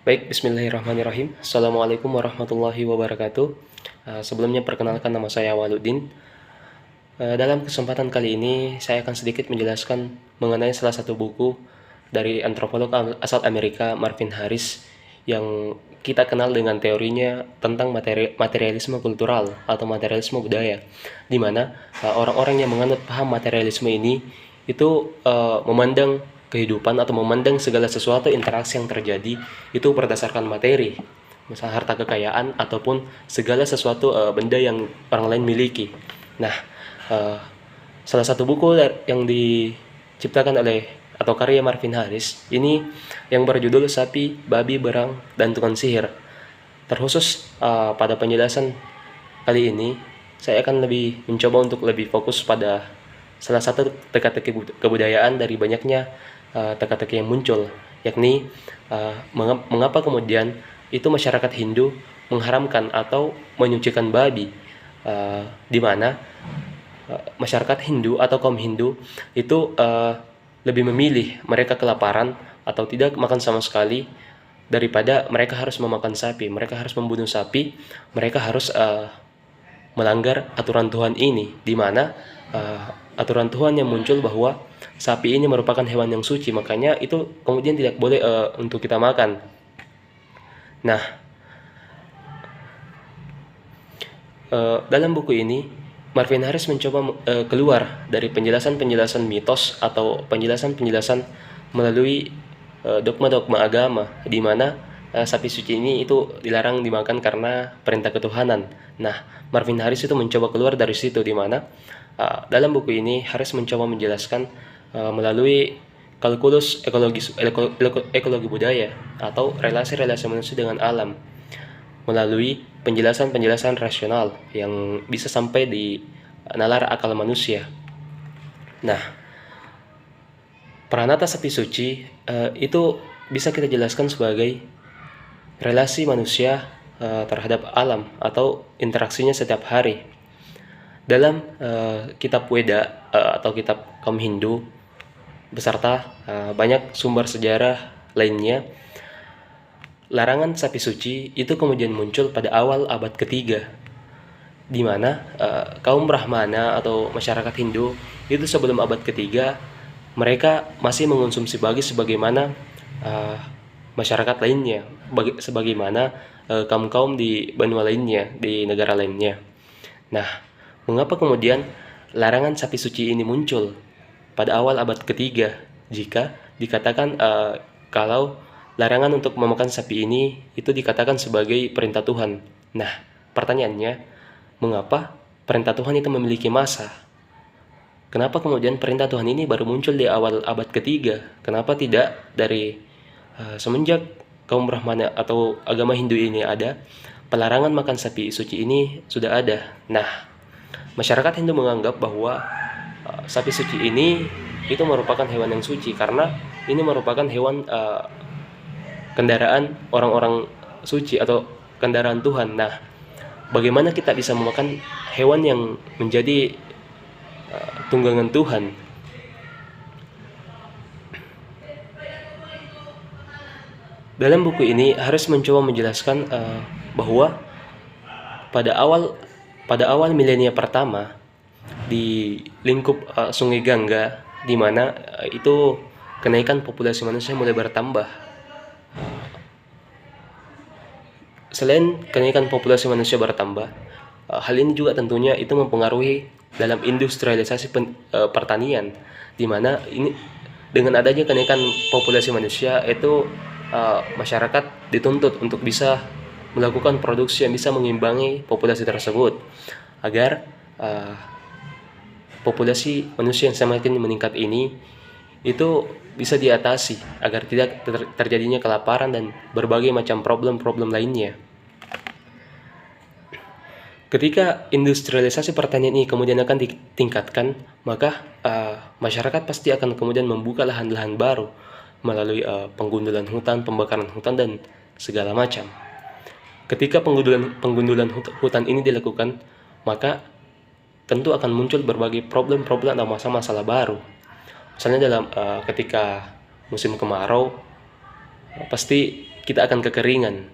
Baik, bismillahirrahmanirrahim. Assalamualaikum warahmatullahi wabarakatuh. Sebelumnya perkenalkan nama saya Waluddin. Dalam kesempatan kali ini saya akan sedikit menjelaskan mengenai salah satu buku dari antropolog asal Amerika Marvin Harris yang kita kenal dengan teorinya tentang materialisme kultural atau materialisme budaya, di mana orang-orang yang menganut paham materialisme ini itu memandang kehidupan atau memandang segala sesuatu interaksi yang terjadi itu berdasarkan materi, misalnya harta kekayaan ataupun segala sesuatu benda yang orang lain miliki. Nah, uh, salah satu buku yang diciptakan oleh atau karya Marvin Harris ini yang berjudul Sapi, Babi, Berang, dan Tukang Sihir. Terkhusus pada penjelasan kali ini, saya akan lebih mencoba untuk lebih fokus pada salah satu teka-teki kebudayaan dari banyaknya teka-teki yang muncul, yakni mengapa kemudian itu masyarakat Hindu mengharamkan atau menyucikan babi, di mana masyarakat Hindu atau kaum Hindu itu lebih memilih mereka kelaparan atau tidak makan sama sekali daripada mereka harus memakan sapi, mereka harus membunuh sapi, mereka harus melanggar aturan Tuhan ini, di mana aturan Tuhan yang muncul bahwa sapi ini merupakan hewan yang suci, makanya itu kemudian tidak boleh untuk kita makan. Nah, dalam buku ini Marvin Harris mencoba keluar dari penjelasan-penjelasan mitos atau penjelasan-penjelasan melalui dogma-dogma agama, di mana sapi suci ini itu dilarang dimakan karena perintah ketuhanan. Nah, Marvin Harris itu mencoba keluar dari situ, di mana dalam buku ini Harris mencoba menjelaskan melalui kalkulus ekologi budaya atau relasi-relasi manusia dengan alam, melalui penjelasan-penjelasan rasional yang bisa sampai di nalar akal manusia. Nah, pranata sapi suci itu bisa kita jelaskan sebagai relasi manusia terhadap alam atau interaksinya setiap hari. Dalam kitab Weda atau kitab kaum Hindu beserta banyak sumber sejarah lainnya, larangan sapi suci itu kemudian muncul pada awal abad ketiga, di mana kaum Brahmana atau masyarakat Hindu itu sebelum abad ketiga mereka masih mengonsumsi babi sebagaimana masyarakat lainnya, sebagaimana kaum-kaum di benua lainnya, di negara lainnya. Nah, mengapa kemudian larangan sapi suci ini muncul pada awal abad ketiga jika dikatakan kalau larangan untuk memakan sapi ini itu dikatakan sebagai perintah Tuhan? Nah, pertanyaannya, mengapa perintah Tuhan itu memiliki masa? Kenapa kemudian perintah Tuhan ini baru muncul di awal abad ketiga? Kenapa tidak dari semenjak kaum Brahmana atau agama Hindu ini ada, pelarangan makan sapi suci ini sudah ada? Nah, masyarakat Hindu menganggap bahwa sapi suci ini itu merupakan hewan yang suci karena ini merupakan hewan kendaraan orang-orang suci atau kendaraan Tuhan. Nah, bagaimana kita bisa memakan hewan yang menjadi tunggangan Tuhan? Dalam buku ini harus mencoba menjelaskan bahwa pada awal milenia pertama di lingkup Sungai Gangga, di mana itu kenaikan populasi manusia mulai bertambah. Selain kenaikan populasi manusia bertambah, hal ini juga tentunya itu mempengaruhi dalam industrialisasi pertanian, di mana ini dengan adanya kenaikan populasi manusia itu masyarakat dituntut untuk bisa melakukan produksi yang bisa mengimbangi populasi tersebut agar populasi manusia yang semakin meningkat ini itu bisa diatasi agar tidak terjadinya kelaparan dan berbagai macam problem-problem lainnya. Ketika industrialisasi pertanian ini kemudian akan ditingkatkan, maka masyarakat pasti akan kemudian membuka lahan-lahan baru melalui penggundulan hutan, pembakaran hutan, dan segala macam. Ketika penggundulan hutan ini dilakukan, maka tentu akan muncul berbagai problem-problem atau masalah-masalah baru. Misalnya dalam ketika musim kemarau, pasti kita akan kekeringan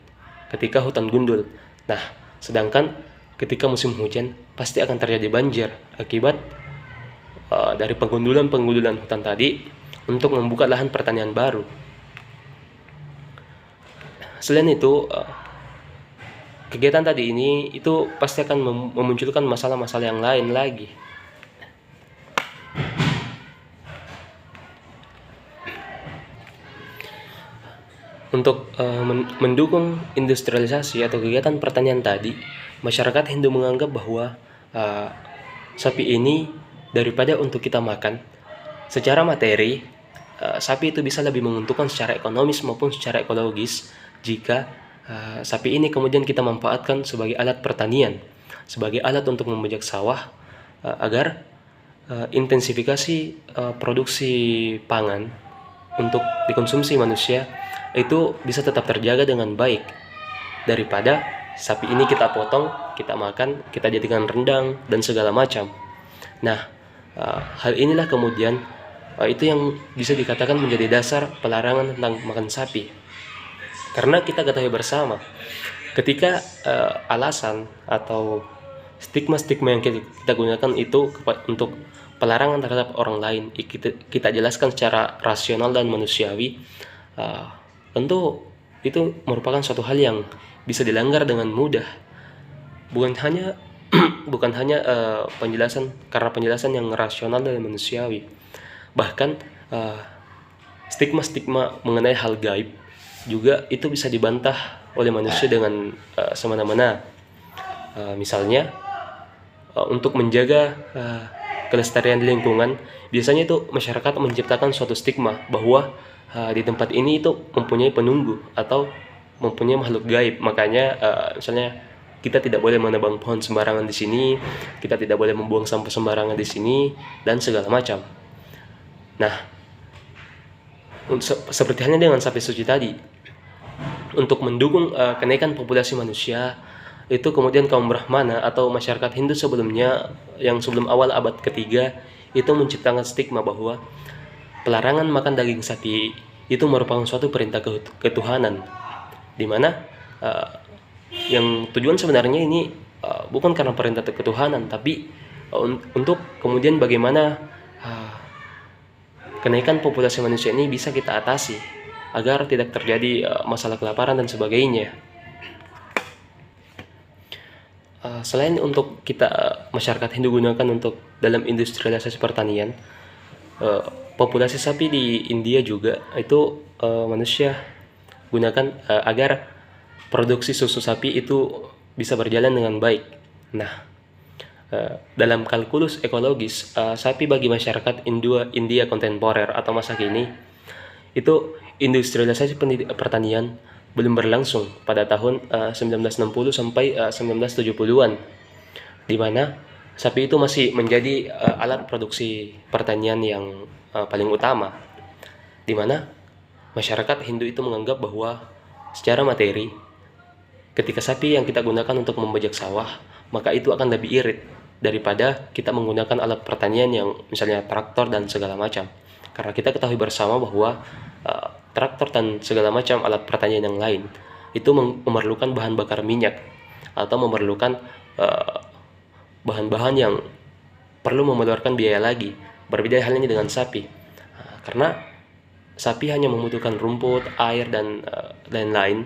ketika hutan gundul. Nah, sedangkan ketika musim hujan pasti akan terjadi banjir akibat dari penggundulan hutan tadi untuk membuka lahan pertanian baru. Selain itu, kegiatan tadi ini itu pasti akan memunculkan masalah-masalah yang lain lagi. Untuk mendukung industrialisasi atau kegiatan pertanian tadi, masyarakat Hindu menganggap bahwa sapi ini daripada untuk kita makan, secara materi, sapi itu bisa lebih menguntungkan secara ekonomis maupun secara ekologis jika sapi ini kemudian kita manfaatkan sebagai alat pertanian, sebagai alat untuk membajak sawah agar intensifikasi produksi pangan untuk dikonsumsi manusia itu bisa tetap terjaga dengan baik, daripada sapi ini kita potong, kita makan, kita jadikan rendang dan segala macam. Nah, hal inilah kemudian itu yang bisa dikatakan menjadi dasar pelarangan tentang makan sapi. Karena kita ketahui bersama, ketika alasan atau stigma-stigma yang kita gunakan itu untuk pelarangan terhadap orang lain, kita jelaskan secara rasional dan manusiawi, tentu itu merupakan suatu hal yang bisa dilanggar dengan mudah. Bukan hanya penjelasan yang rasional dan manusiawi, bahkan stigma-stigma mengenai hal gaib juga itu bisa dibantah oleh manusia dengan semena-mena. Misalnya untuk menjaga kelestarian lingkungan, biasanya itu masyarakat menciptakan suatu stigma bahwa di tempat ini itu mempunyai penunggu atau mempunyai makhluk gaib. Makanya misalnya kita tidak boleh menebang pohon sembarangan di sini, kita tidak boleh membuang sampah sembarangan di sini, dan segala macam. Nah, seperti halnya dengan sapi suci tadi, untuk mendukung kenaikan populasi manusia, itu kemudian kaum Brahmana atau masyarakat Hindu sebelumnya, yang sebelum awal abad ketiga, itu menciptakan stigma bahwa pelarangan makan daging sapi itu merupakan suatu perintah ketuhanan, di mana yang tujuan sebenarnya ini bukan karena perintah ketuhanan, tapi untuk kemudian bagaimana kenaikan populasi manusia ini bisa kita atasi agar tidak terjadi masalah kelaparan dan sebagainya. Selain untuk kita masyarakat Hindu gunakan untuk dalam industrialisasi pertanian, populasi sapi di India juga itu manusia gunakan agar produksi susu sapi itu bisa berjalan dengan baik. Nah, dalam kalkulus ekologis, sapi bagi masyarakat India kontemporer atau masa kini itu industrialisasi pertanian belum berlangsung pada tahun 1960 sampai 1970-an, di mana sapi itu masih menjadi alat produksi pertanian yang paling utama, di mana masyarakat Hindu itu menganggap bahwa secara materi, ketika sapi yang kita gunakan untuk membajak sawah, maka itu akan lebih irit daripada kita menggunakan alat pertanian yang misalnya traktor dan segala macam. Karena kita ketahui bersama bahwa traktor dan segala macam alat pertanian yang lain itu memerlukan bahan bakar minyak atau memerlukan bahan-bahan yang perlu mengeluarkan biaya lagi. Berbeda halnya dengan sapi, karena sapi hanya membutuhkan rumput, air, dan lain-lain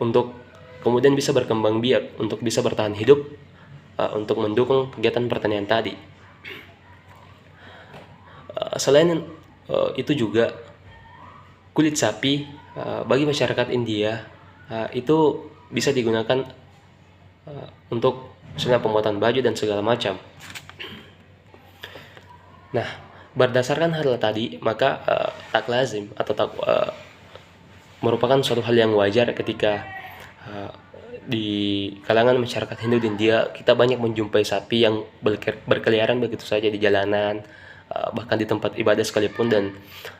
untuk kemudian bisa berkembang biak, untuk bisa bertahan hidup, untuk mendukung kegiatan pertanian tadi. Selain itu juga kulit sapi bagi masyarakat India itu bisa digunakan untuk misalnya pembuatan baju dan segala macam. Nah, berdasarkan hal tadi, maka tak lazim atau merupakan suatu hal yang wajar ketika di kalangan masyarakat Hindu di India kita banyak menjumpai sapi yang berkeliaran begitu saja di jalanan, bahkan di tempat ibadah sekalipun, dan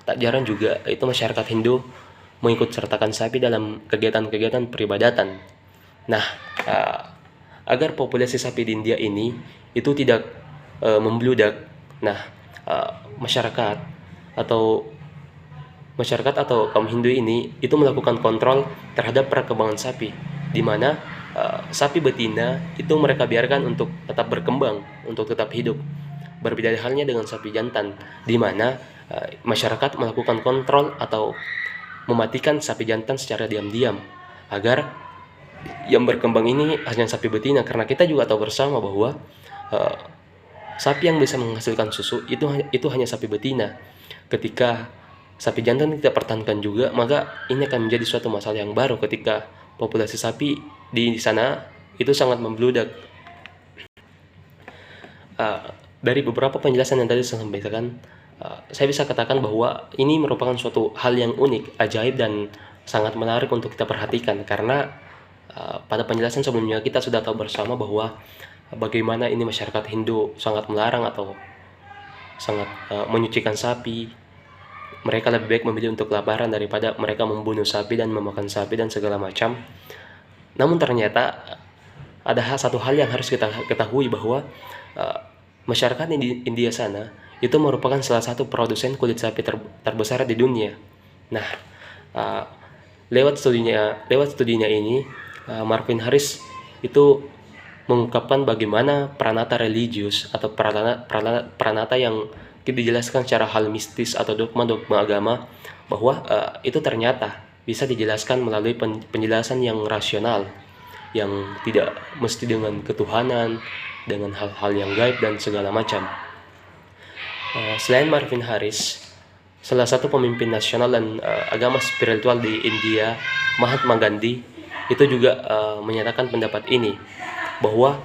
tak jarang juga itu masyarakat Hindu mengikut sertakan sapi dalam kegiatan-kegiatan peribadatan. Nah, agar populasi sapi di India ini itu tidak membludak, nah masyarakat atau masyarakat atau kaum Hindu ini itu melakukan kontrol terhadap perkembangan sapi, di mana sapi betina itu mereka biarkan untuk tetap berkembang, untuk tetap hidup. Berbeda halnya dengan sapi jantan, di mana masyarakat melakukan kontrol atau mematikan sapi jantan secara diam-diam agar yang berkembang ini hanya sapi betina, karena kita juga tahu bersama bahwa uh, sapi yang bisa menghasilkan susu itu hanya sapi betina. Ketika sapi jantan tidak pertahankan juga, maka ini akan menjadi suatu masalah yang baru ketika populasi sapi di sana itu sangat membludak. Dari beberapa penjelasan yang tadi saya sampaikan, saya bisa katakan bahwa ini merupakan suatu hal yang unik, ajaib, dan sangat menarik untuk kita perhatikan, karena pada penjelasan sebelumnya kita sudah tahu bersama bahwa bagaimana ini masyarakat Hindu sangat melarang atau sangat menyucikan sapi. Mereka lebih baik memilih untuk kelaparan daripada mereka membunuh sapi dan memakan sapi dan segala macam. Namun ternyata ada satu hal yang harus kita ketahui, bahwa masyarakat di India sana itu merupakan salah satu produsen kulit sapi terbesar di dunia. Nah, lewat studinya ini, Marvin Harris itu mengungkapkan bagaimana pranata religius atau pranata yang dijelaskan secara hal mistis atau dogma-dogma agama, bahwa itu ternyata bisa dijelaskan melalui penjelasan yang rasional, yang tidak mesti dengan ketuhanan, dengan hal-hal yang gaib dan segala macam. Selain Marvin Harris, salah satu pemimpin nasional dan agama spiritual di India, Mahatma Gandhi, itu juga menyatakan pendapat ini, bahwa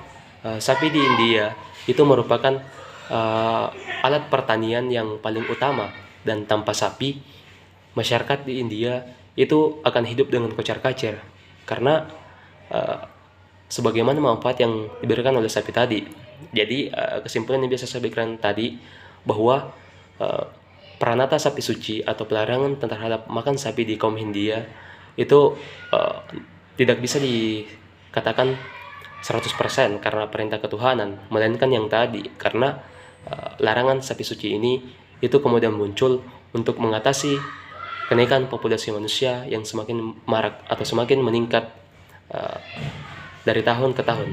sapi di India itu merupakan alat pertanian yang paling utama, dan tanpa sapi masyarakat di India itu akan hidup dengan kocar-kacir, karena sebagaimana manfaat yang diberikan oleh sapi tadi. Jadi kesimpulan yang biasa saya berikan tadi, bahwa pranata sapi suci atau pelarangan terhadap makan sapi di kaum Hindia itu tidak bisa dikatakan 100% karena perintah ketuhanan, melainkan yang tadi, karena larangan sapi suci ini itu kemudian muncul untuk mengatasi kenaikan populasi manusia yang semakin marak atau semakin meningkat dari tahun ke tahun.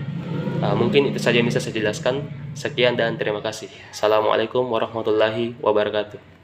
Mungkin itu saja yang bisa saya jelaskan. Sekian dan terima kasih. Assalamualaikum warahmatullahi wabarakatuh.